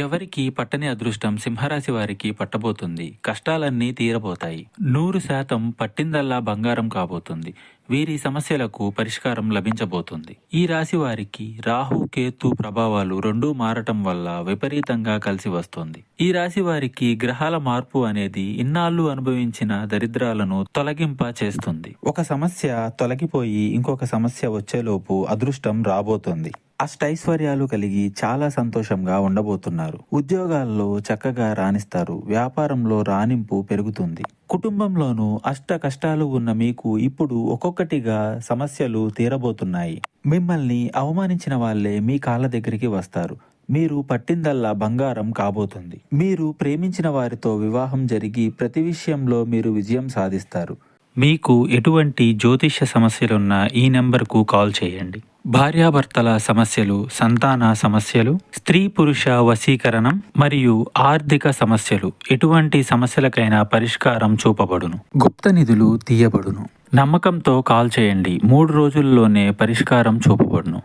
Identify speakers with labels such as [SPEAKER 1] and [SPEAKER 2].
[SPEAKER 1] ఎవరికి పట్టని అదృష్టం సింహరాశి వారికి పట్టబోతుంది. కష్టాలన్నీ తీరబోతాయి. 100% పట్టిందల్లా బంగారం కాబోతుంది. వీరి సమస్యలకు పరిష్కారం లభించబోతుంది. ఈ రాశి వారికి రాహు కేతు ప్రభావాలు రెండూ మారటం వల్ల విపరీతంగా కలిసి వస్తుంది. ఈ రాశి వారికి గ్రహాల మార్పు అనేది ఇన్నాళ్ళు అనుభవించిన దరిద్రాలను తొలగింప చేస్తుంది. ఒక సమస్య తొలగిపోయి ఇంకొక సమస్య వచ్చేలోపు అదృష్టం రాబోతుంది. అష్టైశ్వర్యాలు కలిగి చాలా సంతోషంగా ఉండబోతున్నారు. ఉద్యోగాల్లో చక్కగా రాణిస్తారు. వ్యాపారంలో రాణింపు పెరుగుతుంది. కుటుంబంలోనూ అష్ట కష్టాలు ఉన్న మీకు ఇప్పుడు ఒక్కొక్కటిగా సమస్యలు తీరబోతున్నాయి. మిమ్మల్ని అవమానించిన వాళ్ళే మీ కాళ్ళ దగ్గరికి వస్తారు. మీరు పట్టిందల్లా బంగారం కాబోతుంది. మీరు ప్రేమించిన వారితో వివాహం జరిగి ప్రతి విషయంలో మీరు విజయం సాధిస్తారు. మీకు ఎటువంటి జ్యోతిష్య సమస్యలున్నా ఈ నెంబర్కు కాల్ చేయండి. భార్యాభర్తల సమస్యలు, సంతాన సమస్యలు, స్త్రీ పురుష వశీకరణం మరియు ఆర్థిక సమస్యలు, ఎటువంటి సమస్యలకైనా పరిష్కారం చూపబడును. గుప్త నిధులు తీయబడును. నమ్మకంతో కాల్ చేయండి. 3 రోజుల్లోనే పరిష్కారం చూపబడును.